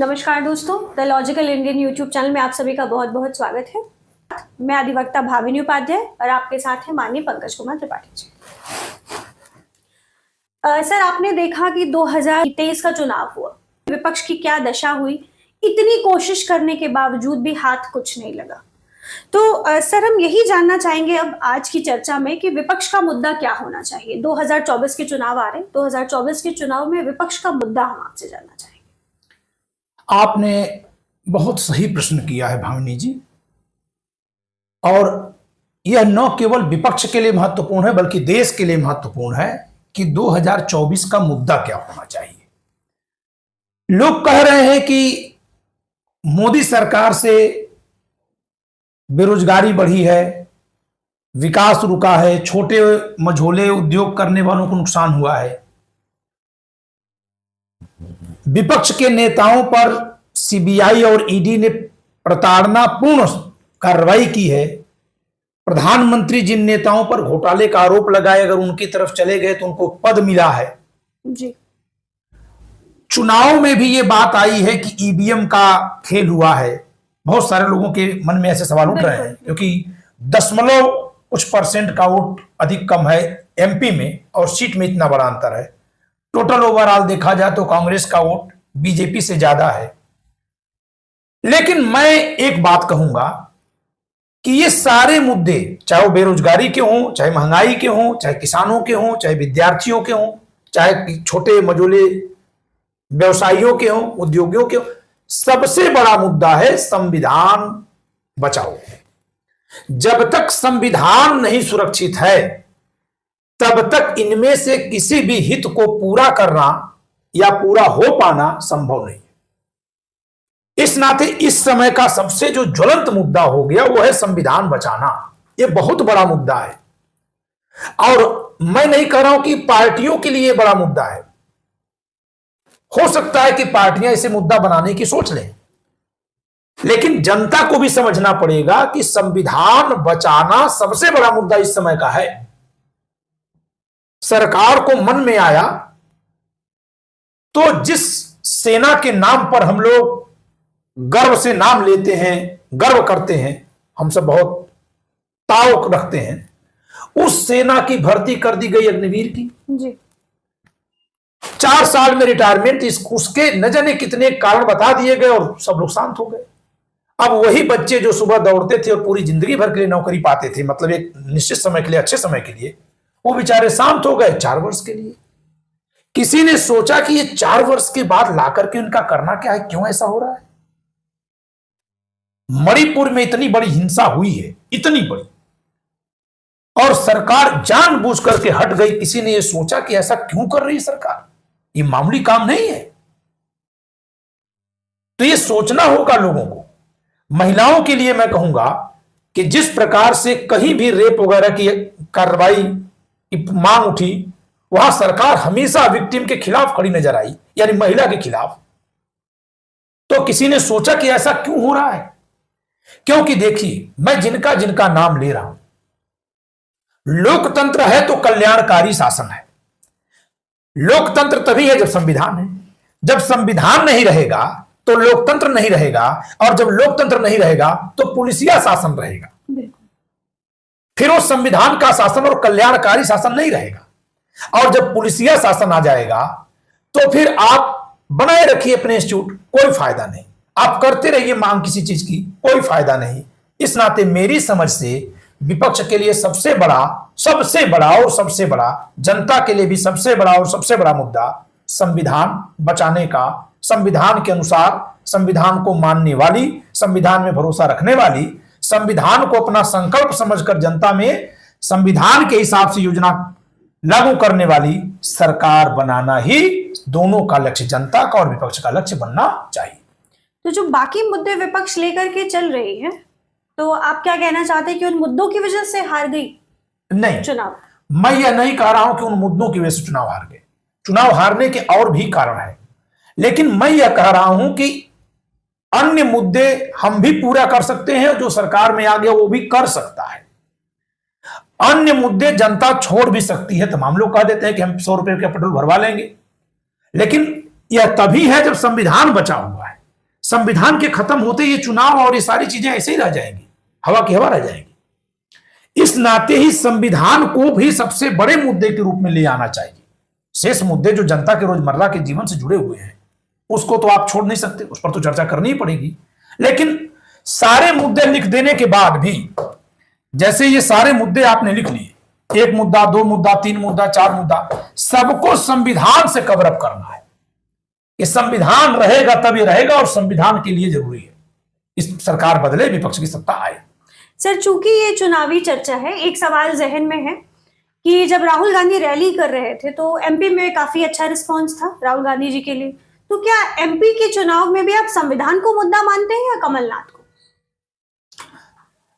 नमस्कार दोस्तों, the logical Indian YouTube channel में आप सभी का बहुत बहुत स्वागत है। मैं अधिवक्ता भाविनी उपाध्याय और आपके साथ है माननीय पंकज कुमार त्रिपाठी जी। सर, आपने देखा कि 2023 का चुनाव हुआ, विपक्ष की क्या दशा हुई। इतनी कोशिश करने के बावजूद भी हाथ कुछ नहीं लगा। तो सर, हम यही जानना चाहेंगे अब आज की चर्चा में कि विपक्ष का मुद्दा क्या होना चाहिए। 2024 के चुनाव आ रहे हैं, 2024 के चुनाव में विपक्ष का मुद्दा हम आपसे जानना चाहेंगे। आपने बहुत सही प्रश्न किया है भावनी जी, और यह न केवल विपक्ष के लिए महत्वपूर्ण है बल्कि देश के लिए महत्वपूर्ण है कि 2024 का मुद्दा क्या होना चाहिए। लोग कह रहे हैं कि मोदी सरकार से बेरोजगारी बढ़ी है, विकास रुका है, छोटे मझोले उद्योग करने वालों को नुकसान हुआ है। विपक्ष के नेताओं पर सीबीआई और ईडी ने प्रताड़नापूर्ण कार्रवाई की है। प्रधानमंत्री जिन नेताओं पर घोटाले का आरोप लगाए, अगर उनकी तरफ चले गए तो उनको पद मिला है जी। चुनाव में भी ये बात आई है कि ईवीएम का खेल हुआ है। बहुत सारे लोगों के मन में ऐसे सवाल उठ रहे हैं क्योंकि दशमलव कुछ % का वोट अधिक कम है एमपी में और सीट में इतना बड़ा अंतर है। टोटल ओवरऑल देखा जाए तो कांग्रेस का वोट बीजेपी से ज्यादा है। लेकिन मैं एक बात कहूंगा कि ये सारे मुद्दे, चाहे वो बेरोजगारी के हों, चाहे महंगाई के हों, चाहे किसानों के हों, चाहे विद्यार्थियों के हों, चाहे छोटे मझोले व्यवसायियों के हों, उद्योगियों के हों, सबसे बड़ा मुद्दा है संविधान बचाओ। जब तक संविधान नहीं सुरक्षित है तब तक इनमें से किसी भी हित को पूरा करना या पूरा हो पाना संभव नहीं है। इस नाते इस समय का सबसे जो ज्वलंत मुद्दा हो गया वो है संविधान बचाना। ये बहुत बड़ा मुद्दा है और मैं नहीं कह रहा हूं कि पार्टियों के लिए बड़ा मुद्दा है। हो सकता है कि पार्टियां इसे मुद्दा बनाने की सोच लें, लेकिन जनता को भी समझना पड़ेगा कि संविधान बचाना सबसे बड़ा मुद्दा इस समय का है। सरकार को मन में आया तो जिस सेना के नाम पर हम लोग गर्व से नाम लेते हैं, गर्व करते हैं, हम सब बहुत ताव रखते हैं, उस सेना की भर्ती कर दी गई अग्निवीर की जी। 4 साल में रिटायरमेंट, उसके न जाने कितने कारण बता दिए गए और सब लोग शांत हो गए। अब वही बच्चे जो सुबह दौड़ते थे और पूरी जिंदगी भर के लिए नौकरी पाते थे, मतलब एक निश्चित समय के लिए, अच्छे समय के लिए, वो बेचारे शांत हो गए 4 वर्ष के लिए। किसी ने सोचा कि ये 4 वर्ष के बाद लाकर के उनका करना क्या है, क्यों ऐसा हो रहा है। मणिपुर में इतनी बड़ी हिंसा हुई है, इतनी बड़ी, और सरकार जानबूझ करके हट गई। किसी ने यह सोचा कि ऐसा क्यों कर रही है सरकार, ये मामूली काम नहीं है। तो ये सोचना होगा लोगों को। महिलाओं के लिए मैं कहूंगा कि जिस प्रकार से कहीं भी रेप वगैरह की कार्रवाई की मांग उठी, वहां सरकार हमेशा विक्टिम के खिलाफ खड़ी नजर आई, यानी महिला के खिलाफ। तो किसी ने सोचा कि ऐसा क्यों हो रहा है, क्योंकि देखिए, मैं जिनका जिनका नाम ले रहा हूं, लोकतंत्र है तो कल्याणकारी शासन है। लोकतंत्र तभी है जब संविधान है। जब संविधान नहीं रहेगा तो लोकतंत्र नहीं रहेगा, और जब लोकतंत्र नहीं रहेगा तो पुलिसिया शासन रहेगा। फिर वो संविधान का शासन और कल्याणकारी शासन नहीं रहेगा। और जब पुलिसिया शासन आ जाएगा तो फिर आप बनाए रखिए अपने इंस्टीट्यूट, कोई फायदा नहीं। आप करते रहिए मांग किसी चीज की, कोई फायदा नहीं। इस नाते मेरी समझ से विपक्ष के लिए सबसे बड़ा और सबसे बड़ा, जनता के लिए भी सबसे बड़ा और सबसे बड़ा मुद्दा संविधान बचाने का, संविधान के अनुसार, संविधान को मानने वाली, संविधान में भरोसा रखने वाली, संविधान को अपना संकल्प समझकर जनता में संविधान के हिसाब से योजना लागू करने वाली सरकार बनाना ही दोनों का लक्ष्य, जनता का और विपक्ष का लक्ष्य बनना चाहिए। तो जो बाकी मुद्दे विपक्ष लेकर के चल रही है, तो आप क्या कहना चाहते हैं कि उन मुद्दों की वजह से हार गई नहीं चुनाव? मैं यह नहीं कह रहा हूं कि उन मुद्दों की वजह से चुनाव हार गए। चुनाव हारने के और भी कारण है, लेकिन मैं यह कह रहा हूं कि अन्य मुद्दे हम भी पूरा कर सकते हैं, जो सरकार में आ गया वो भी कर सकता है। अन्य मुद्दे जनता छोड़ भी सकती है। तमाम लोग कह देते हैं कि हम 100 रुपए का पेट्रोल भरवा लेंगे, लेकिन यह तभी है जब संविधान बचा हुआ है। संविधान के खत्म होते ये चुनाव और ये सारी चीजें ऐसे ही रह जाएंगी, हवा की हवा रह जाएंगी। इस नाते ही संविधान को भी सबसे बड़े मुद्दे के रूप में ले आना चाहिए। शेष मुद्दे जो जनता के रोजमर्रा के जीवन से जुड़े हुए हैं उसको तो आप छोड़ नहीं सकते, उस पर तो चर्चा करनी ही पड़ेगी। लेकिन सारे मुद्दे लिख देने के बाद भी, जैसे ये सारे मुद्दे आपने लिख लिए, 1 मुद्दा, 2 मुद्दा, 3 मुद्दा, 4 मुद्दा, सबको संविधान से कवर अप करना है। ये संविधान रहेगा तभी रहेगा और संविधान के लिए जरूरी है इस सरकार बदले, विपक्ष की सत्ता आए। सर, चूंकि ये चुनावी चर्चा है, एक सवाल जहन में है कि जब राहुल गांधी रैली कर रहे थे तो एमपी में काफी अच्छा रिस्पांस था राहुल गांधी जी के लिए, तो क्या एमपी के चुनाव में भी आप संविधान को मुद्दा मानते हैं या कमलनाथ को?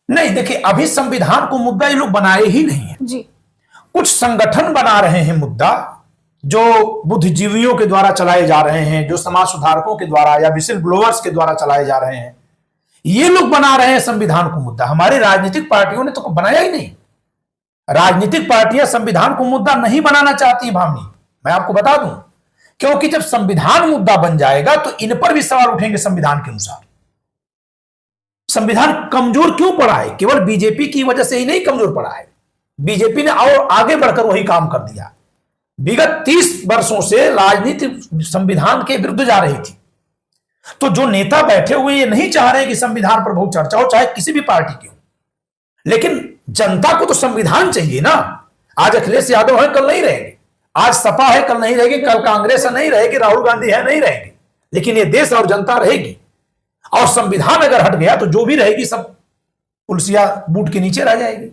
नहीं, देखिए, अभी संविधान को मुद्दा ये लोग बनाए ही नहीं है जी। कुछ संगठन बना रहे हैं मुद्दा, जो बुद्धिजीवियों के द्वारा चलाए जा रहे हैं, जो समाज सुधारकों के द्वारा या विसिल ब्लोअर्स के द्वारा चलाए जा रहे हैं, ये लोग बना रहे हैं संविधान को मुद्दा। हमारी राजनीतिक पार्टियों ने तो बनाया ही नहीं। राजनीतिक पार्टियां संविधान को मुद्दा नहीं बनाना चाहती भावनी, मैं आपको बता दूं, क्योंकि जब संविधान मुद्दा बन जाएगा तो इन पर भी सवाल उठेंगे। संविधान के अनुसार संविधान कमजोर क्यों पड़ा है? केवल बीजेपी की वजह से ही नहीं कमजोर पड़ा है, बीजेपी ने और आगे बढ़कर वही काम कर दिया। विगत 30 वर्षों से राजनीति संविधान के विरुद्ध जा रही थी, तो जो नेता बैठे हुए ये नहीं चाह रहे कि संविधान पर बहुत चर्चा हो, चाहे किसी भी पार्टी की हो, लेकिन जनता को तो संविधान चाहिए ना। आज अखिलेश यादव है, कल नहीं रहेंगे, आज सपा है, कल नहीं रहेगी, कल कांग्रेस है, नहीं रहेगी, राहुल गांधी है, नहीं रहेंगे, लेकिन ये देश और जनता रहेगी। और संविधान अगर हट गया तो जो भी रहेगी सब पुलसिया बूट के नीचे रह जाएगी।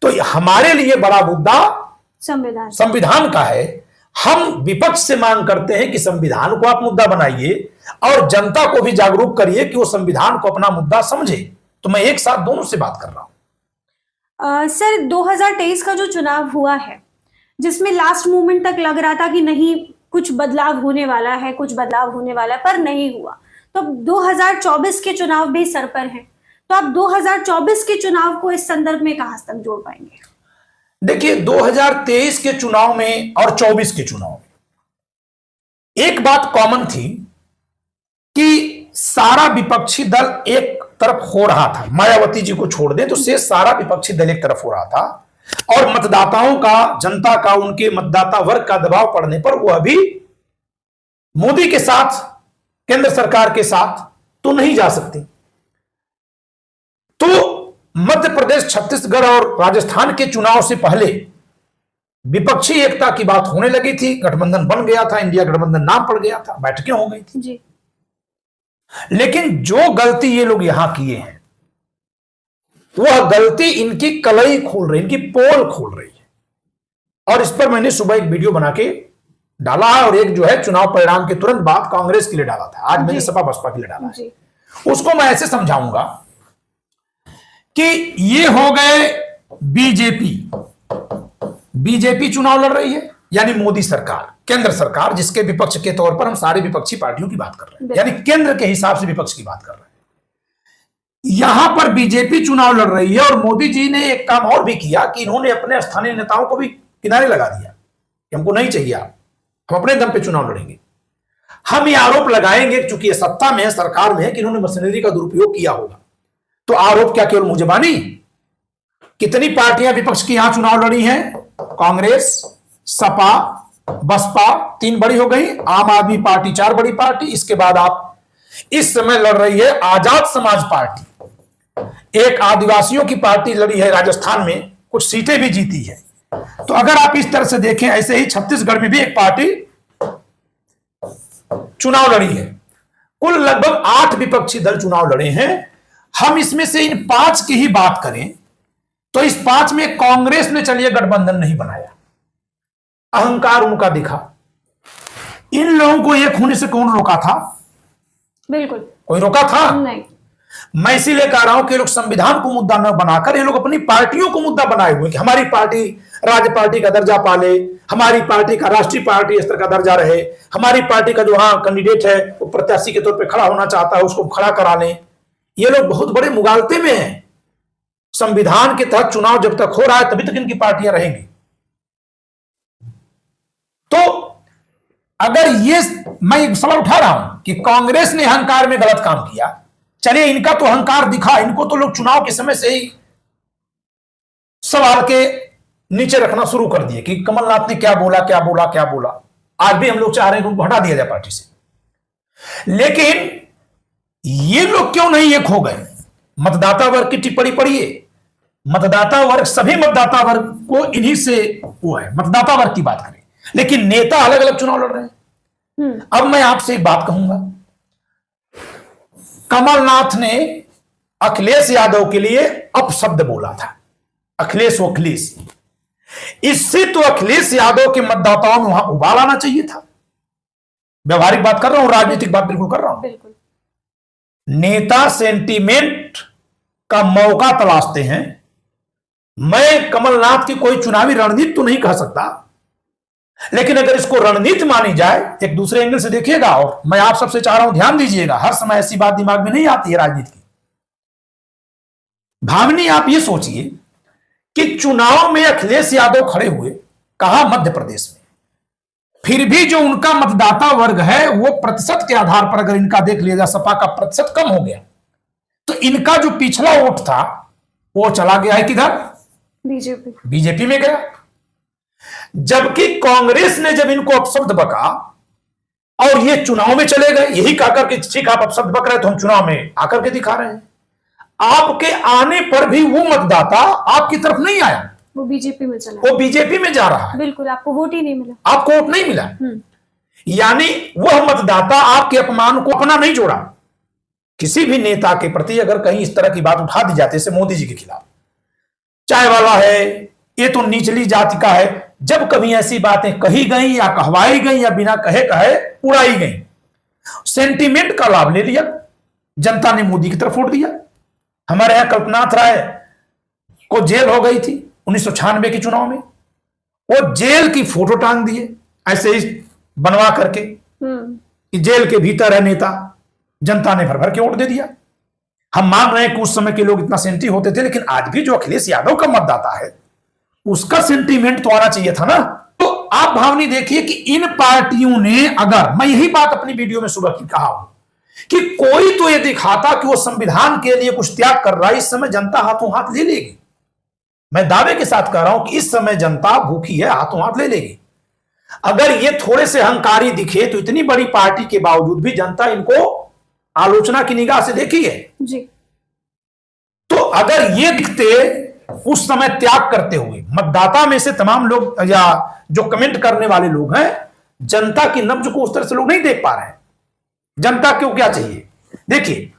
तो हमारे लिए बड़ा मुद्दा संविधान का है। हम विपक्ष से मांग करते हैं कि संविधान को आप मुद्दा बनाइए और जनता को भी जागरूक करिए कि वो संविधान को अपना मुद्दा समझे। तो मैं एक साथ दोनों से बात कर रहा हूं। सर, 2023 का जो चुनाव हुआ है, जिसमें लास्ट मोमेंट तक लग रहा था कि नहीं कुछ बदलाव होने वाला है, कुछ बदलाव होने वाला है, पर नहीं हुआ। तो अब 2024 के चुनाव भी सर पर हैं, तो आप 2024 के चुनाव को इस संदर्भ में कहां तक जोड़ पाएंगे? देखिए, 2023 के चुनाव में और 24 के चुनाव में एक बात कॉमन थी कि सारा विपक्षी दल एक तरफ हो रहा था। मायावती जी को छोड़ दें तो शेष सारा विपक्षी दल एक तरफ हो रहा था, और मतदाताओं का, जनता का, उनके मतदाता वर्ग का दबाव पड़ने पर वो अभी मोदी के साथ, केंद्र सरकार के साथ तो नहीं जा सकती। तो मध्य प्रदेश, छत्तीसगढ़ और राजस्थान के चुनाव से पहले विपक्षी एकता की बात होने लगी थी, गठबंधन बन गया था, इंडिया गठबंधन नाम पड़ गया था, बैठकें हो गई थी जी। लेकिन जो गलती ये लोग यहां किए हैं वह गलती इनकी कलई खोल रही, इनकी पोल खोल रही है। और इस पर मैंने सुबह एक वीडियो बना के डाला है, और एक जो है चुनाव परिणाम के तुरंत बाद कांग्रेस के लिए डाला था, आज मैंने सपा बसपा के लिए डाला है। उसको मैं ऐसे समझाऊंगा कि ये हो गए बीजेपी चुनाव लड़ रही है, यानी मोदी सरकार, केंद्र सरकार, जिसके विपक्ष के तौर पर हम सारी विपक्षी पार्टियों की बात कर रहे हैं, यानी केंद्र के हिसाब से विपक्ष की बात कर रहे हैं। यहां पर बीजेपी चुनाव लड़ रही है, और मोदी जी ने एक काम और भी किया कि इन्होंने अपने स्थानीय नेताओं को भी किनारे लगा दिया कि हमको नहीं चाहिए, आप, हम अपने दम पे चुनाव लड़ेंगे। हम ये आरोप लगाएंगे, चूंकि ये सत्ता में है, सरकार में है, कि इन्होंने मशीनरी का दुरुपयोग किया होगा। तो आरोप क्या केवल मुझे बानी? कितनी पार्टियां विपक्ष की यहां चुनाव लड़ी हैं? कांग्रेस, सपा, बसपा 3 बड़ी हो गई, आम आदमी पार्टी 4 बड़ी पार्टी, इसके बाद आप इस समय लड़ रही है आजाद समाज पार्टी, एक आदिवासियों की पार्टी लड़ी है राजस्थान में, कुछ सीटें भी जीती है। तो अगर आप इस तरह से देखें, ऐसे ही छत्तीसगढ़ में भी एक पार्टी चुनाव लड़ी है। कुल लगभग 8 विपक्षी दल चुनाव लड़े हैं। हम इसमें से इन 5 की ही बात करें तो इस 5 में कांग्रेस ने, चलिए, गठबंधन नहीं बनाया, अहंकार उनका दिखा। इन लोगों को एक होने से कौन रोका था? बिल्कुल कोई रोका था नहीं। मैं इसीलिए कह रहा हूं कि लोग संविधान को मुद्दा न बनाकर ये लोग अपनी पार्टियों को मुद्दा बनाए हुए कि हमारी पार्टी राज्य पार्टी का दर्जा पाले, हमारी पार्टी का राष्ट्रीय पार्टी स्तर का दर्जा रहे, हमारी पार्टी का जो कैंडिडेट है वो प्रत्याशी के तौर पे खड़ा होना चाहता है, उसको खड़ा करा लें। ये लोग बहुत बड़े मुगालते में हैं। संविधान के तहत चुनाव जब तक हो रहा है तभी तक इनकी पार्टियां रहेंगी। तो अगर ये मैं एक सवाल उठा रहा हूं कि कांग्रेस ने अहंकार में गलत काम किया, चलिए इनका तो अहंकार दिखा, इनको तो लोग चुनाव के समय से ही सवाल के नीचे रखना शुरू कर दिए कि कमलनाथ ने क्या बोला क्या बोला क्या बोला। आज भी हम लोग चाह रहे हैं कि उनको हटा दिया जाए पार्टी से। लेकिन ये लोग क्यों नहीं एक हो गए? मतदाता वर्ग की टिप्पणी पढ़िए। मतदाता वर्ग, सभी मतदाता वर्ग को इन्हीं से वो है, मतदाता वर्ग की बात करें, लेकिन नेता अलग अलग चुनाव लड़ रहे हैं। अब मैं आपसे एक बात कहूंगा, कमलनाथ ने अखिलेश यादव के लिए अपशब्द बोला था, अखिलेश वखिलेश। इससे तो अखिलेश यादव के मतदाताओं में वहां उबाल आना चाहिए था। व्यवहारिक बात कर रहा हूं, राजनीतिक बात बिल्कुल कर रहा हूं। बिल्कुल। नेता सेंटीमेंट का मौका तलाशते हैं। मैं कमलनाथ की कोई चुनावी रणनीति तो नहीं कह सकता, लेकिन अगर इसको रणनीति मानी जाए, एक दूसरे एंगल से देखिएगा, और मैं आप सबसे चाह रहा हूं ध्यान दीजिएगा, हर समय ऐसी बात दिमाग में नहीं आती है राजनीति की। भावनी, आप ये सोचिए कि चुनाव में अखिलेश यादव खड़े हुए, कहा मध्य प्रदेश में, फिर भी जो उनका मतदाता वर्ग है वो प्रतिशत के आधार पर अगर इनका देख लिया जाए, सपा का प्रतिशत कम हो गया, तो इनका जो पिछला वोट था वो चला गया है किधर? बीजेपी में गया। जबकि कांग्रेस ने जब इनको अपशब्द बका और ये चुनाव में चले गए, यही कहकर के ठीक आप अपशब्द बक रहे तो हम चुनाव में आकर के दिखा रहे हैं, आपके आने पर भी वो मतदाता आपकी तरफ नहीं आया, वो बीजेपी में चला, वो बीजेपी में जा रहा है। बिल्कुल, आपको वोट ही नहीं मिला, आपको वोट नहीं मिला। यानी वह मतदाता आपके अपमान को अपना नहीं जोड़ा। किसी भी नेता के प्रति अगर कहीं इस तरह की बात उठा दी जाती है, जैसे मोदी जी के खिलाफ, चाय वाला है, ये तो निचली जाति का है, जब कभी ऐसी बातें कही गई या कहवाई गई या बिना कहे कहे उड़ाई गई, सेंटीमेंट का लाभ ले लिया, जनता ने मोदी की तरफ वोट दिया। हमारे यहां कल्पनाथ राय को जेल हो गई थी 1996 के चुनाव में, वो जेल की फोटो टांग दिए ऐसे ही बनवा करके कि जेल के भीतर है नेता, जनता ने भर भर के वोट दे दिया। हम मान रहे हैं कि उस समय के लोग इतना सेंटी होते थे, लेकिन आज भी जो अखिलेश यादव का मतदाता है उसका सेंटीमेंट तो आना चाहिए था ना। तो आप भावनी देखिए कि इन पार्टियों ने, अगर मैं यही बात अपनी वीडियो में सुबह की कहा हूं कि कोई तो ये दिखाता कि वो संविधान के लिए कुछ त्याग कर रहा है, इस समय जनता हाथों हाथ ले लेगी। मैं दावे के साथ कह रहा हूं कि इस समय जनता भूखी है, हाथों हाथ ले लेगी। अगर ये थोड़े से अहंकारी दिखे तो इतनी बड़ी पार्टी के बावजूद भी जनता इनको आलोचना की निगाह से देखी है जी। तो अगर ये दिखते उस समय त्याग करते हुए, मतदाता में से तमाम लोग या जो कमेंट करने वाले लोग हैं, जनता की नब्ज को उस तरह से लोग नहीं देख पा रहे हैं। जनता को क्या चाहिए? देखिए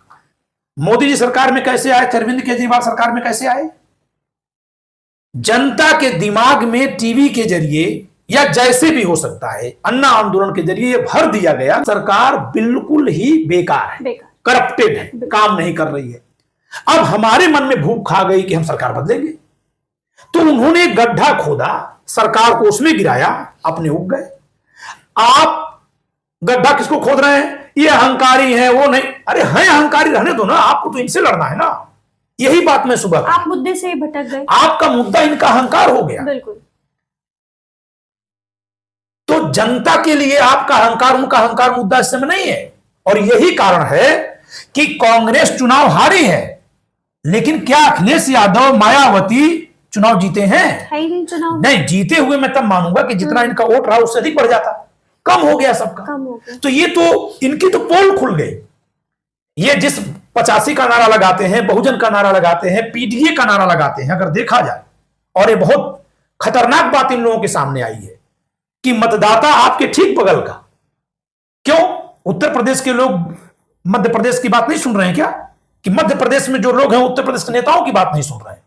मोदी जी सरकार में कैसे आए थे, अरविंद केजरीवाल सरकार में कैसे आए, जनता के दिमाग में टीवी के जरिए या जैसे भी हो सकता है अन्ना आंदोलन के जरिए ये भर दिया गया सरकार बिल्कुल ही बेकार है, करप्टेड है, काम नहीं कर रही है। अब हमारे मन में भूख खा गई कि हम सरकार बदलेंगे, तो उन्होंने गड्ढा खोदा, सरकार को उसमें गिराया, अपने उग गए। आप गड्ढा किसको खोद रहे हैं? ये अहंकारी है, वो नहीं। अरे हैं अहंकारी, रहने दो ना, आपको तो इनसे लड़ना है ना। यही बात मैं सुबह, आप मुद्दे से भटक गए, आपका मुद्दा इनका अहंकार हो गया। बिल्कुल। तो जनता के लिए आपका अहंकार उनका अहंकार मुद्दा इस समय नहीं है। और यही कारण है कि कांग्रेस चुनाव हारी है, लेकिन क्या अखिलेश यादव, मायावती चुनाव जीते हैं? है ही नहीं चुनाव। नहीं जीते हुए मैं तब मानूंगा कि जितना इनका वोट रहा उससे अधिक बढ़ जाता, कम हो गया सबका, कम हो गया। तो ये तो इनकी तो पोल खुल गई। ये जिस 85 का नारा लगाते हैं, बहुजन का नारा लगाते हैं, पीडीए का नारा लगाते हैं, अगर देखा जाए, और ये बहुत खतरनाक बात इन लोगों के सामने आई है कि मतदाता आपके ठीक बगल का, क्यों उत्तर प्रदेश के लोग मध्य प्रदेश की बात नहीं सुन रहे हैं क्या? कि मध्य प्रदेश में जो लोग हैं उत्तर प्रदेश के नेताओं की बात नहीं सुन रहे हैं।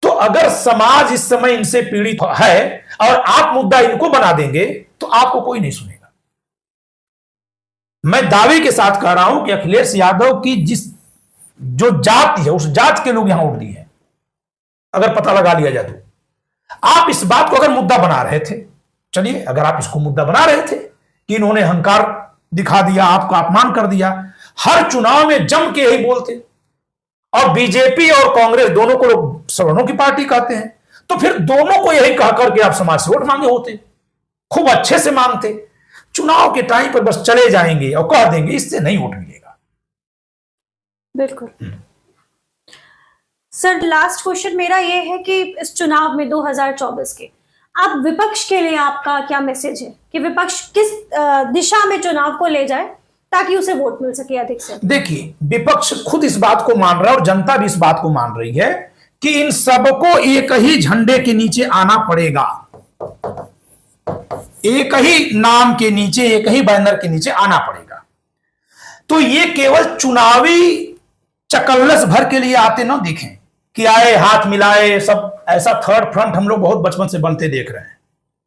तो अगर समाज इस समय इनसे पीड़ित है और आप मुद्दा इनको बना देंगे तो आपको कोई नहीं सुनेगा। मैं दावे के साथ कह रहा हूं कि अखिलेश यादव की जिस जो जाति है उस जात के लोग यहां वोट दिए हैं, अगर पता लगा लिया जाए तो। आप इस बात को अगर मुद्दा बना रहे थे, चलिए अगर आप इसको मुद्दा बना रहे थे कि इन्होंने अहंकार दिखा दिया, आपका अपमान कर दिया, हर चुनाव में जम के यही बोलते, और बीजेपी और कांग्रेस दोनों को लोग सवर्णों की पार्टी कहते हैं, तो फिर दोनों को यही कह करके आप समाज से वोट मांगे होते, खूब अच्छे से मांगते चुनाव के टाइम पर बस चले जाएंगे और कह देंगे, इससे नहीं वोट मिलेगा। बिल्कुल। सर लास्ट क्वेश्चन मेरा ये है कि इस चुनाव में 2024 के आप विपक्ष के लिए आपका क्या मैसेज है कि विपक्ष किस दिशा में चुनाव को ले जाए ताकि उसे वोट मिल सके अधिक से? देखिए, विपक्ष खुद इस बात को मान रहा है और जनता भी इस बात को मान रही है कि इन सबको एक ही झंडे के नीचे आना पड़ेगा, एक ही नाम के नीचे, एक ही बैनर के नीचे आना पड़ेगा। तो ये केवल चुनावी चकल्लस भर के लिए आते ना दिखें कि आए हाथ मिलाए सब, ऐसा थर्ड फ्रंट हम लोग बहुत बचपन से बनते देख रहे हैं।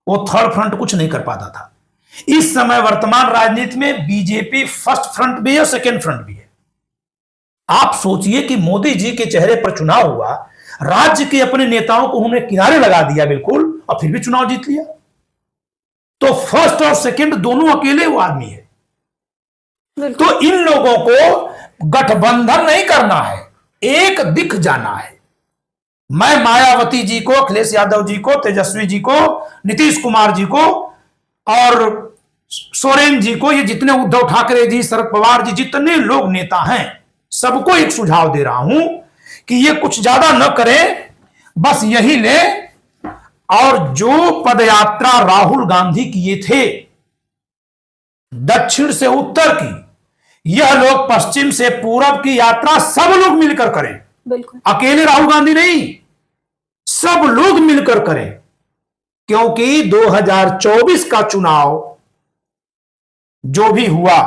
वो थर्ड फ्रंट कुछ नहीं कर पाता था। इस समय वर्तमान राजनीति में बीजेपी फर्स्ट फ्रंट भी है और सेकेंड फ्रंट भी है। आप सोचिए कि मोदी जी के चेहरे पर चुनाव हुआ, राज्य के अपने नेताओं को उन्होंने किनारे लगा दिया बिल्कुल, और फिर भी चुनाव जीत लिया। तो फर्स्ट और सेकेंड दोनों अकेले वो आदमी है। तो इन लोगों को गठबंधन नहीं करना है, एक दिख जाना है। मैं मायावती जी को, अखिलेश यादव जी को, तेजस्वी जी को, नीतीश कुमार जी को और सोरेन जी को, ये जितने उद्धव ठाकरे जी, शरद पवार जी, जितने लोग नेता हैं, सबको एक सुझाव दे रहा हूं कि ये कुछ ज्यादा न करें, बस यही ले। और जो पदयात्रा राहुल गांधी किए थे दक्षिण से उत्तर की, यह लोग पश्चिम से पूरब की यात्रा सब लोग मिलकर करें। बिल्कुल, अकेले राहुल गांधी नहीं, सब लोग मिलकर करें, क्योंकि 2024 का चुनाव जो भी हुआ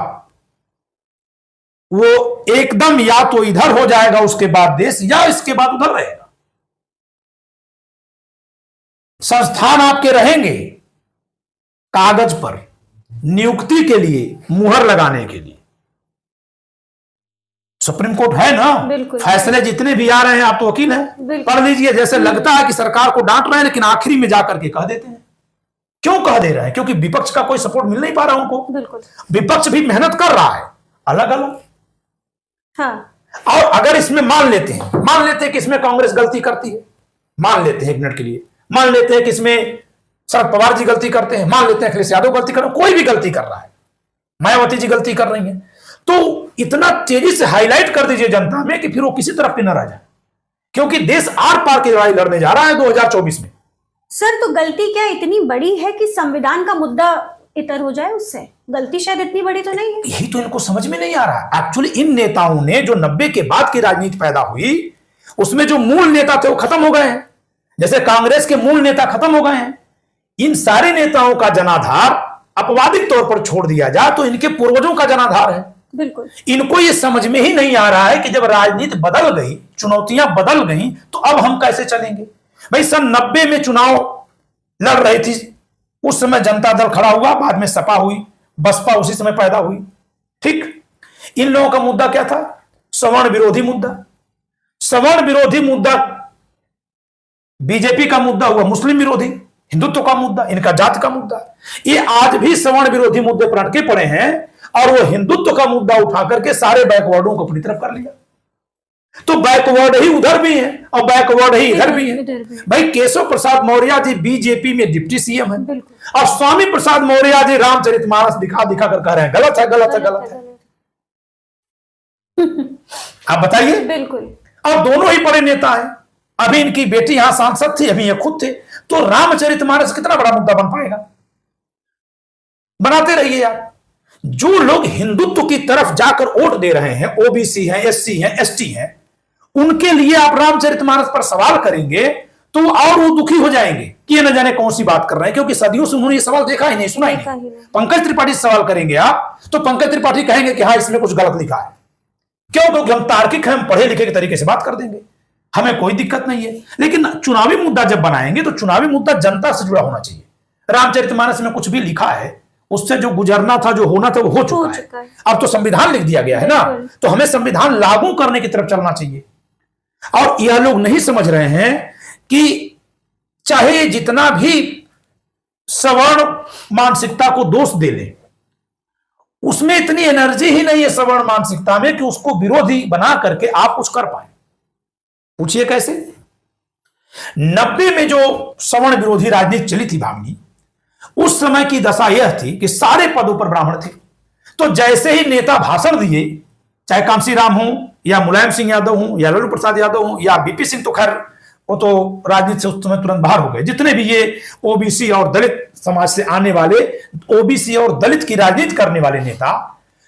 वो एकदम या तो इधर हो जाएगा उसके बाद देश, या इसके बाद उधर रहेगा। संस्थान आपके रहेंगे कागज पर, नियुक्ति के लिए, मुहर लगाने के लिए। सुप्रीम कोर्ट है ना, फैसले जितने भी आ रहे हैं, आप तो वकील हैं, पढ़ लीजिए। जैसे लगता है कि सरकार को डांट रहे हैं, लेकिन आखिरी में जाकर के कह देते हैं। क्यों कह दे रहे हैं? क्योंकि विपक्ष का कोई सपोर्ट मिल नहीं पा रहा उनको। विपक्ष भी मेहनत कर रहा है अलग अलग। हाँ। और अगर इसमें मान लेते हैं कि इसमें कांग्रेस गलती करती है, मान लेते हैं एक मिनट के लिए, मान लेते हैं कि इसमें शरद पवार जी गलती करते हैं, मान लेते हैं अखिलेश यादव गलती कर रहे हैं, कोई भी गलती कर रहा है, मायावती जी गलती कर रही है, तो इतना तेजी से हाईलाइट कर दीजिए जनता में कि फिर वो किसी तरफ भी न रह जाए, क्योंकि देश आर पार की लड़ाई लड़ने जा रहा है 2024 में। सर तो गलती क्या इतनी बड़ी है कि संविधान का मुद्दा इतर हो जाए उससे? गलती शायद इतनी बड़ी तो नहीं है। यही तो इनको समझ में नहीं आ रहा। एक्चुअली इन नेताओं ने जो 90 के बाद की राजनीति पैदा हुई, उसमें जो मूल नेता थे वो खत्म हो गए हैं। जैसे कांग्रेस के मूल नेता खत्म हो गए हैं। इन सारे नेताओं का जनाधार अपवादिक तौर पर छोड़ दिया जाए तो इनके पूर्वजों का जनाधार है। बिल्कुल। इनको ये समझ में ही नहीं आ रहा है कि जब राजनीति बदल गई, चुनौतियां बदल गई, तो अब हम कैसे चलेंगे। भाई सन 90 में चुनाव लड़ रही थी, उस समय जनता दल खड़ा हुआ, बाद में सपा हुई, बसपा उसी समय पैदा हुई। ठीक, इन लोगों का मुद्दा क्या था? सवर्ण विरोधी मुद्दा। सवर्ण विरोधी मुद्दा बीजेपी का मुद्दा हुआ मुस्लिम विरोधी, हिंदुत्व का मुद्दा, इनका जात का मुद्दा। ये आज भी सवर्ण विरोधी मुद्दे पर अटके पड़े हैं और वो हिंदुत्व का मुद्दा उठा करके सारे बैकवर्डों को अपनी तरफ कर लिया। तो बैकवर्ड ही उधर भी है और बैकवर्ड ही इधर भी है। भाई केशव प्रसाद मौर्य जी बीजेपी में डिप्टी सीएम है और स्वामी प्रसाद मौर्य जी रामचरितमानस दिखा दिखा कर कह रहे हैं गलत है, गलत है, गलत है। आप बताइए। बिल्कुल। और दोनों ही बड़े नेता हैं। अभी इनकी बेटी यहां सांसद थी, अभी ये खुद थे। तो रामचरितमानस कितना बड़ा मुद्दा बन पाएगा? बनाते रहिए यार। जो लोग हिंदुत्व की तरफ जाकर वोट दे रहे हैं, ओबीसी हैं, एससी हैं, एसटी हैं, उनके लिए आप रामचरितमानस पर सवाल करेंगे तो और वो दुखी हो जाएंगे कि ये न जाने कौन सी बात कर रहे हैं, क्योंकि सदियों से उन्होंने ये सवाल देखा ही नहीं, सुना ही नहीं। पंकज त्रिपाठी से सवाल करेंगे आप तो पंकज त्रिपाठी कहेंगे कि हाँ इसमें कुछ गलत लिखा है। क्यों? क्योंकि हम तार्किक हैं, हम पढ़े लिखे के तरीके से बात कर देंगे, हमें कोई दिक्कत नहीं है। लेकिन चुनावी मुद्दा जब बनाएंगे तो चुनावी मुद्दा जनता से जुड़ा होना चाहिए। रामचरितमानस में कुछ भी लिखा है, उससे जो गुजरना था, जो होना था, वो हो चुका है। अब तो संविधान लिख दिया गया है ना, तो हमें संविधान लागू करने की तरफ चलना चाहिए। और यह लोग नहीं समझ रहे हैं कि चाहे जितना भी सवर्ण मानसिकता को दोष दे ले, उसमें इतनी एनर्जी ही नहीं है सवर्ण मानसिकता में कि उसको विरोधी बना करके आप कुछ कर पाए। पूछिए कैसे? 90 में जो सवर्ण विरोधी राजनीति चली थी भावनी, उस समय की दशा यह थी कि सारे पदों पर ब्राह्मण थे। तो जैसे ही नेता भाषण दिए, चाहे कांसी राम हो या मुलायम सिंह यादव हो या लालू प्रसाद यादव हो या बीपी सिंह, तो खैर वो तो राजनीति से उस समय तुरंत बाहर हो गए, जितने भी ये ओबीसी और दलित समाज से आने वाले, ओबीसी और दलित की राजनीति करने वाले नेता,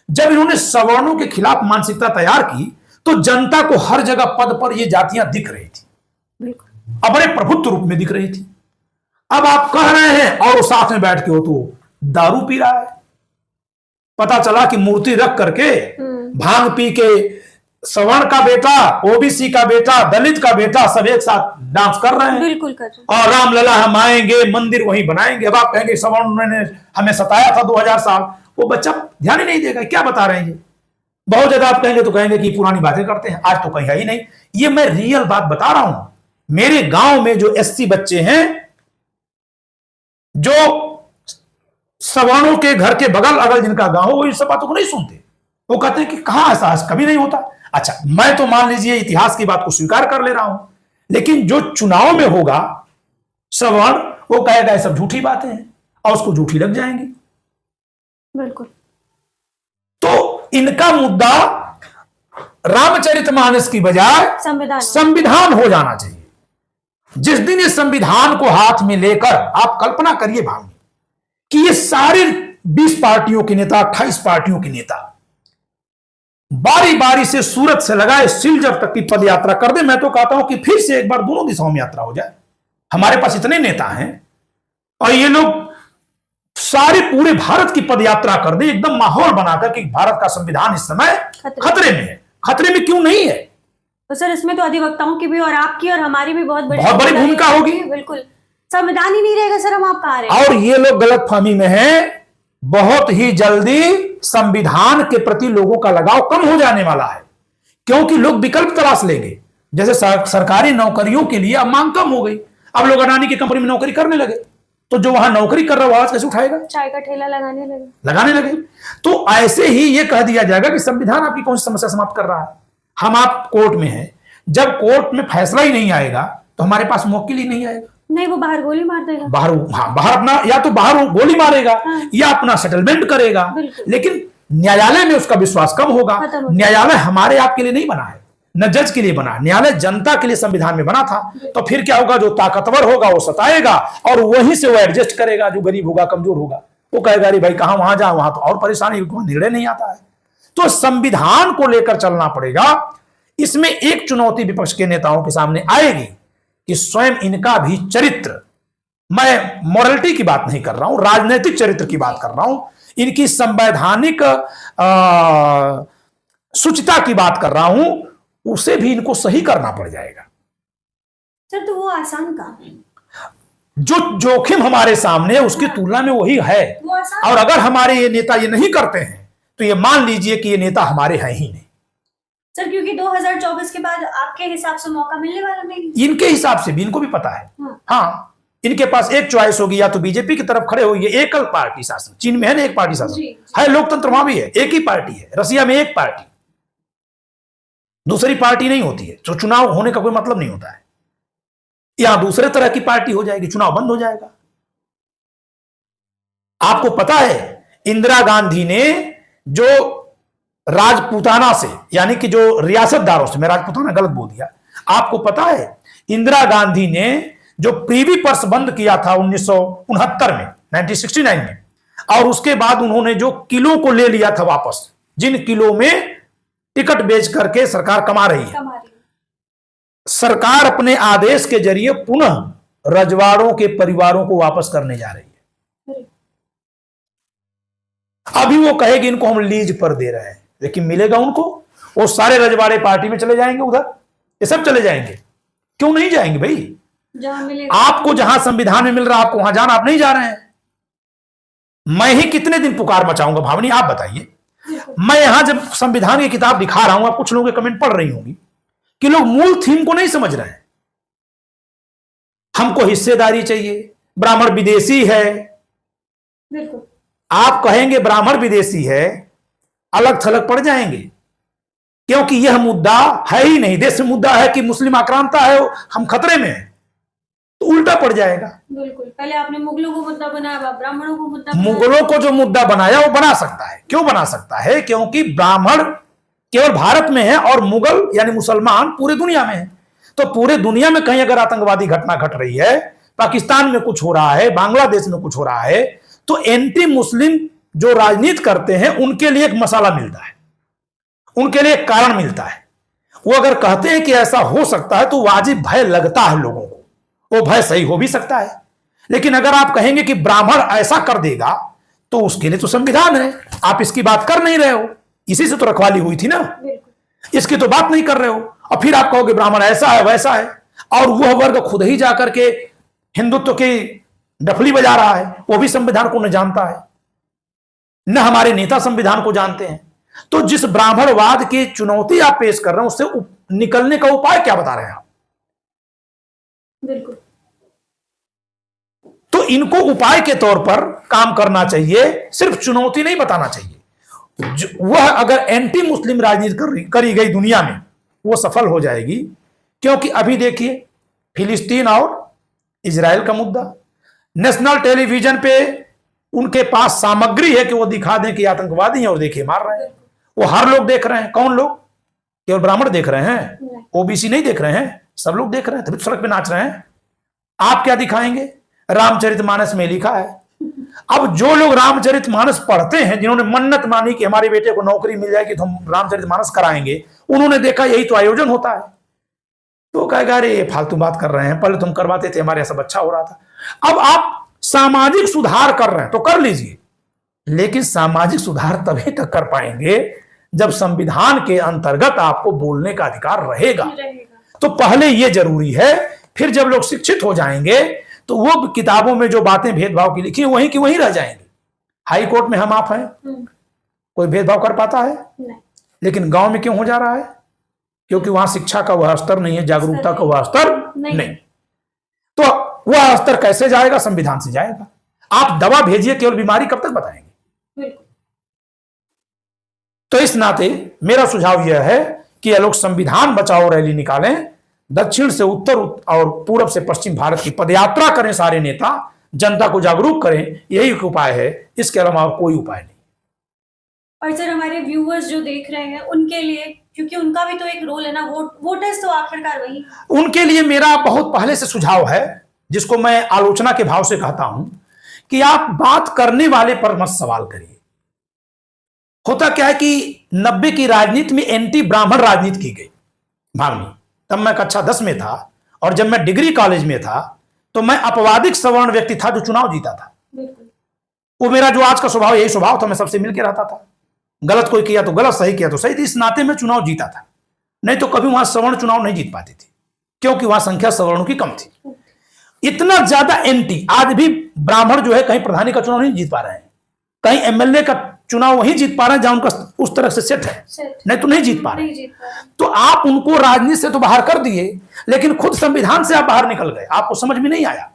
जब इन्होंने सवर्णों के खिलाफ मानसिकता तैयार की तो जनता को हर जगह पद पर ये जातियां दिख रही थी, बिल्कुल अब बड़े प्रभुत्व रूप में दिख रही थी। अब आप कह रहे हैं और वो साथ में बैठ के हो तो दारू पी रहा है। पता चला कि मूर्ति रख करके भांग पी के सवर्ण का बेटा, ओबीसी का बेटा, दलित का बेटा सब एक साथ डांस कर रहे हैं, बिल्कुल कर रहे हैं। और रामलला हम आएंगे, मंदिर वहीं बनाएंगे। अब आप कहेंगे सवर्ण ने हमें सताया था 2000 साल, वो बच्चा ध्यान ही नहीं देगा, क्या बता रहे हैं। बहुत ज्यादा आप कहेंगे तो कहेंगे कि पुरानी बातें करते हैं, आज तो कहीं है ही नहीं। ये मैं रियल बात बता रहा हूं। मेरे गांव में जो एससी बच्चे हैं, जो सवर्णों के घर के बगल अगल जिनका गांव, वो इन सब बातों को नहीं सुनते। वो कहते हैं कि कहां ऐसा कभी नहीं होता। अच्छा, मैं तो मान लीजिए इतिहास की बात को स्वीकार कर ले रहा हूं, लेकिन जो चुनाव में होगा सवर्ण, वो कहेगा ये सब झूठी बातें हैं और उसको झूठी लग जाएंगी। बिल्कुल। तो इनका मुद्दा रामचरितमानस की बजाय संविधान हो जाना चाहिए। जिस दिन इस संविधान को हाथ में लेकर, आप कल्पना करिए भावनी, कि ये सारे 20 पार्टियों के नेता, 28 पार्टियों के नेता बारी बारी से सूरत से लगाए सिलचर तक की पद यात्रा कर दे। मैं तो कहता हूं कि फिर से एक बार दोनों दिशाओं में यात्रा हो जाए। हमारे पास इतने नेता हैं और ये लोग सारे पूरे भारत की पद यात्रा कर दे, एकदम माहौल बनाकर कि भारत का संविधान इस समय खतरे में है। खतरे में क्यों नहीं है? तो सर इसमें तो अधिवक्ताओं की भी और आपकी और हमारी भी बहुत बड़ी भूमिका होगी। बिल्कुल, संविधान ही नहीं रहेगा सर, हम आप कहां रहेंगे। और ये लोग गलतफहमी में हैं, बहुत ही जल्दी संविधान के प्रति लोगों का लगाव कम हो जाने वाला है, क्योंकि लोग विकल्प तलाश लेंगे। जैसे सरकारी नौकरियों के लिए अब मांग कम हो गई, अब लोग अडानी की कंपनी में नौकरी करने लगे, तो जो वहां नौकरी कर रहा है वो आवाज कैसे उठाएगा? चाय का ठेला लगाने लगे। तो ऐसे ही ये कह दिया जाएगा कि संविधान आपकी कौन सी समस्या समाप्त कर रहा है। हम आप कोर्ट में हैं, जब कोर्ट में फैसला ही नहीं आएगा तो हमारे पास मुवक्किल ही नहीं आएगा। नहीं, वो बाहर गोली मार देगा। बाहर अपना, या तो बाहर गोली मारेगा, या अपना सेटलमेंट करेगा, लेकिन न्यायालय में उसका विश्वास कम होगा। न्यायालय हमारे आपके लिए नहीं बना है, न जज के लिए बना है, न्यायालय जनता के लिए संविधान में बना था। तो फिर क्या होगा? जो ताकतवर होगा वो सताएगा और वहीं से वो एडजस्ट करेगा। जो गरीब होगा, कमजोर होगा, वो कहेगा अरे भाई कहां वहां जा, वहां तो और परेशानी, निर्णय नहीं आता है। तो संविधान को लेकर चलना पड़ेगा। इसमें एक चुनौती विपक्ष के नेताओं के सामने आएगी कि स्वयं इनका भी चरित्र, मैं मोरलिटी की बात नहीं कर रहा हूं, राजनीतिक चरित्र की बात कर रहा हूं, इनकी संवैधानिक शुचिता की बात कर रहा हूं, उसे भी इनको सही करना पड़ जाएगा। सर तो वो आसान काम है, जो जोखिम हमारे सामने है उसकी तुलना में वही है। और अगर हमारे ये नेता ये नहीं करते हैं तो ये मान लीजिए कि ये नेता हमारे हैं ही नहीं सर, क्योंकि 2024 के बाद आपके हिसाब से मौका मिलने वाला नहीं। इनके हिसाब से भी इनको भी पता है। हाँ, इनके पास एक चॉइस होगी, या तो बीजेपी की तरफ खड़े होगी, एकल पार्टी शासन। चीन में है ना एक पार्टी शासन है, लोकतंत्र वहां भी है, एक ही पार्टी है। रसिया में एक पार्टी, दूसरी पार्टी नहीं होती है, तो चुनाव होने का कोई मतलब नहीं होता है। यहां दूसरे तरह की पार्टी हो जाएगी, चुनाव बंद हो जाएगा। आपको पता है इंदिरा गांधी ने जो राजपूताना से, यानी कि जो रियासतदारों से, मैं राजपूताना गलत बोल दिया, आपको पता है इंदिरा गांधी ने जो प्रीवी पर्स बंद किया था 1969 में, 1969 में, और उसके बाद उन्होंने जो किलों को ले लिया था वापस, जिन किलों में टिकट बेच करके सरकार कमा रही है, सरकार अपने आदेश के जरिए पुनः रजवाड़ों के परिवारों को वापस करने जा रही है। अभी वो कहेगी इनको हम लीज पर दे रहे हैं, लेकिन मिलेगा उनको? वो सारे रजवाड़े पार्टी में चले जाएंगे, उधर ये सब चले जाएंगे। क्यों नहीं जाएंगे भाई? आपको जहां संविधान में मिल रहा है आपको वहां जाना, आप नहीं जा रहे हैं। मैं ही कितने दिन पुकार मचाऊंगा भावनी, आप बताइए। मैं यहां जब संविधान की किताब दिखा रहा हूं, आप कुछ लोगों के कमेंट पढ़ रही होंगी कि लोग मूल थीम को नहीं समझ रहे हैं। हमको हिस्सेदारी चाहिए, ब्राह्मण विदेशी है। आप कहेंगे ब्राह्मण विदेशी है, अलग थलग पड़ जाएंगे, क्योंकि यह मुद्दा है ही नहीं। देश में मुद्दा है कि मुस्लिम आक्रांता है, हम खतरे में हैं। तो उल्टा पड़ जाएगा। बिल्कुल, पहले आपने मुगलों को मुद्दा बनाया, अब ब्राह्मणों को मुद्दा बनाया। मुगलों को जो मुद्दा बनाया वो बना सकता है। क्यों बना सकता है? क्योंकि ब्राह्मण केवल भारत में है और मुगल यानी मुसलमान पूरी दुनिया में है। तो पूरे दुनिया में कहीं अगर आतंकवादी घटना घट रही है, पाकिस्तान में कुछ हो रहा है, बांग्लादेश में कुछ हो रहा है, तो एंटी मुस्लिम जो राजनीति करते हैं उनके लिए एक मसाला मिलता है, उनके लिए एक कारण मिलता है। वो अगर कहते हैं कि ऐसा हो सकता है तो वाजिब भय लगता है लोगों को, वो भय सही हो भी सकता है। लेकिन अगर आप कहेंगे कि ब्राह्मण ऐसा कर देगा तो उसके लिए तो संविधान है, आप इसकी बात कर नहीं रहे हो, इसी से तो रखवाली हुई थी ना, इसकी तो बात नहीं कर रहे हो। और फिर आप कहोगे ब्राह्मण ऐसा है वैसा है, और वह वर्ग खुद ही जाकर के हिंदुत्व की डफली बजा रहा है, वो भी संविधान को न जानता है, न हमारे नेता संविधान को जानते हैं। तो जिस ब्राह्मणवाद की चुनौती आप पेश कर रहे हैं उससे निकलने का उपाय क्या बता रहे हैं आप? बिल्कुल। तो इनको उपाय के तौर पर काम करना चाहिए, सिर्फ चुनौती नहीं बताना चाहिए। वह अगर एंटी मुस्लिम राजनीति करी गई दुनिया में वो सफल हो जाएगी। क्योंकि अभी देखिए फिलिस्तीन और इजराइल का मुद्दा, नेशनल टेलीविजन पे उनके पास सामग्री है कि वो दिखा दें कि आतंकवादी हैं और देखिए मार रहे हैं। वो हर लोग देख रहे हैं। कौन लोग? केवल ब्राह्मण देख रहे हैं, ओबीसी नहीं देख रहे हैं, सब लोग देख रहे हैं, तभी सड़क पे नाच रहे हैं। आप क्या दिखाएंगे? रामचरितमानस में लिखा है। अब जो लोग रामचरितमानस पढ़ते हैं, जिन्होंने मन्नत मानी कि हमारे बेटे को नौकरी मिल जाएगी तो हम रामचरितमानस कराएंगे, उन्होंने देखा यही तो आयोजन होता है, तो कहेगा अरे ये फालतू बात कर रहे हैं, पहले तुम करवाते थे, हमारे सब अच्छा हो रहा था। अब आप सामाजिक सुधार कर रहे हैं तो कर लीजिए, लेकिन सामाजिक सुधार तभी तक कर पाएंगे जब संविधान के अंतर्गत आपको बोलने का अधिकार रहेगा। तो पहले ये जरूरी है, फिर जब लोग शिक्षित हो जाएंगे तो वो किताबों में जो बातें भेदभाव की लिखी वहीं की वहीं रह जाएंगी। हाई कोर्ट में हम आप हैं, कोई भेदभाव कर पाता है? लेकिन गांव में क्यों हो जा रहा है? क्योंकि वहां शिक्षा का वह स्तर नहीं है, जागरूकता का वह स्तर नहीं। तो वह स्तर कैसे जाएगा? संविधान से जाएगा। आप दवा भेजिए, केवल बीमारी कब तक बताएंगे? तो इस नाते मेरा सुझाव यह है कि ये लोग संविधान बचाओ रैली निकालें, दक्षिण से उत्तर और पूरब से पश्चिम भारत की पदयात्रा करें, सारे नेता जनता को जागरूक करें, यही एक उपाय है। इसके अलावा कोई उपाय नहीं। और सर हमारे व्यूअर्स जो देख रहे हैं उनके लिए, क्योंकि उनका भी तो एक रोल है ना, वोटर्स तो आखिरकार वही, उनके लिए मेरा बहुत पहले से सुझाव है, जिसको मैं आलोचना के भाव से कहता हूं कि आप बात करने वाले पर मत सवाल करिए। होता क्या है कि 90 की राजनीति में एंटी ब्राह्मण राजनीति की गई भावनी। तब मैं कक्षा 10 में था और जब मैं डिग्री कॉलेज में था तो मैं अपवादिक सवर्ण व्यक्ति था जो चुनाव जीता था। वो मेरा जो आज का स्वभाव, यही स्वभाव था, मैं सबसे मिलकर रहता था, गलत कोई किया तो गलत, सही किया तो सही। इस नाते में चुनाव जीता था, नहीं तो कभी वहां सवर्ण चुनाव नहीं जीत पाती थी, क्योंकि वहां संख्या सवर्णों की कम थी। इतना ज्यादा एंटी, आज भी ब्राह्मण जो है कहीं प्रधानी का चुनाव नहीं जीत पा रहे हैं, कहीं एमएलए का चुनाव वहीं जीत पा रहे हैं जहां उनका उस तरह से सेट है, नहीं तो नहीं जीत पा रहे। तो आप उनको राजनीति से तो बाहर कर दिए, लेकिन खुद संविधान से आप बाहर निकल गए, आपको समझ में नहीं आया।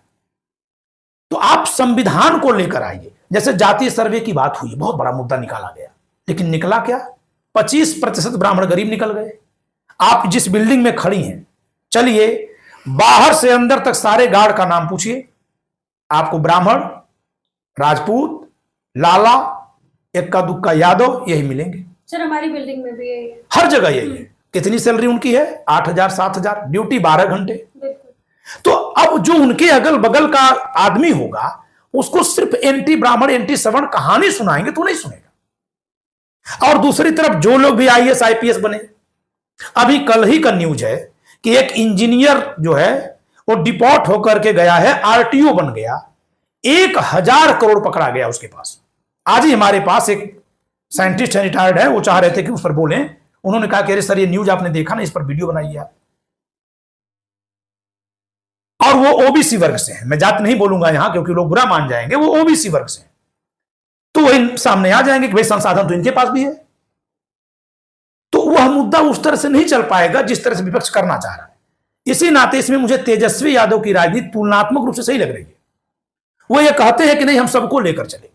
तो आप संविधान को लेकर आइए। जैसे जातीय सर्वे की बात हुई, बहुत बड़ा मुद्दा निकाला गया, लेकिन निकला क्या? 25% ब्राह्मण गरीब निकल गए। आप जिस बिल्डिंग में खड़ी हैं, चलिए बाहर से अंदर तक सारे गार्ड का नाम पूछिए, आपको ब्राह्मण, राजपूत, लाला, इक्का दुक्का यादव यही मिलेंगे। सर हमारी बिल्डिंग में भी यही है, हर जगह यही है। कितनी सैलरी उनकी है? 8,000 7,000, ड्यूटी 12 घंटे। तो अब जो उनके अगल बगल का आदमी होगा उसको सिर्फ एंटी ब्राह्मण, एंटी सवर्ण कहानी सुनाएंगे तो नहीं सुनेगा। और दूसरी तरफ जो लोग भी आईएएस आईपीएस बने, अभी कल ही का न्यूज है कि एक इंजीनियर जो है वो डिपोर्ट होकर के गया है, आरटीओ बन गया, 1,000 करोड़ पकड़ा गया उसके पास। आज ही हमारे पास एक साइंटिस्ट है, रिटायर्ड है, वो चाह रहे थे कि उस पर बोलें। उन्होंने कहा कि अरे सर ये न्यूज आपने देखा ना, इस पर वीडियो बनाइए आप। और वो ओबीसी वर्ग से है, मैं जात नहीं बोलूंगा यहां क्योंकि लोग बुरा मान जाएंगे, वो ओबीसी वर्ग से है। तो वही सामने आ जाएंगे कि भाई संसाधन तो इनके पास भी है। तो वह मुद्दा उस तरह से नहीं चल पाएगा जिस तरह से विपक्ष करना चाह रहा है। इसी नाते इसमें मुझे तेजस्वी यादव की राजनीति तुलनात्मक रूप से सही लग रही है। वो ये कहते हैं कि नहीं हम सबको लेकर चलेंगे।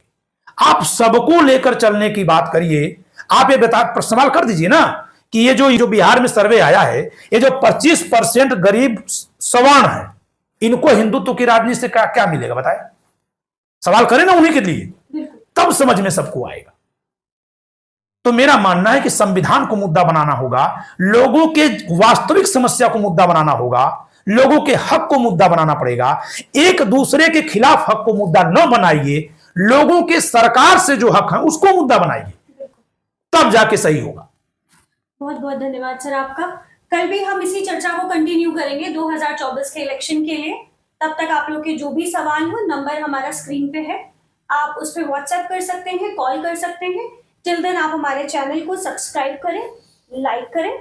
आप सबको लेकर चलने की बात करिए। आप ये सवाल कर दीजिए ना कि ये जो बिहार में सर्वे आया है, ये जो 25% गरीब सवर्ण है, इनको हिंदुत्व की राजनीति से क्या क्या मिलेगा बताए? सवाल करें ना उन्हीं के लिए, तब समझ में सबको आएगा। तो मेरा मानना है कि संविधान को मुद्दा बनाना होगा, लोगों के वास्तविक समस्या को मुद्दा बनाना होगा, लोगों के हक को मुद्दा बनाना पड़ेगा। एक दूसरे के खिलाफ हक को मुद्दा न बनाइए, लोगों के सरकार से जो हक है उसको मुद्दा बनाइए, तब जाके सही होगा। बहुत बहुत धन्यवाद सर आपका। कल भी हम इसी चर्चा को कंटिन्यू करेंगे 2024 के इलेक्शन के लिए। तब तक आप लोग के जो भी सवाल हो, नंबर हमारा स्क्रीन पे है, आप उस पर व्हाट्सएप कर सकते हैं, कॉल कर सकते हैं। टिल देन आप हमारे चैनल को सब्सक्राइब करें, लाइक करें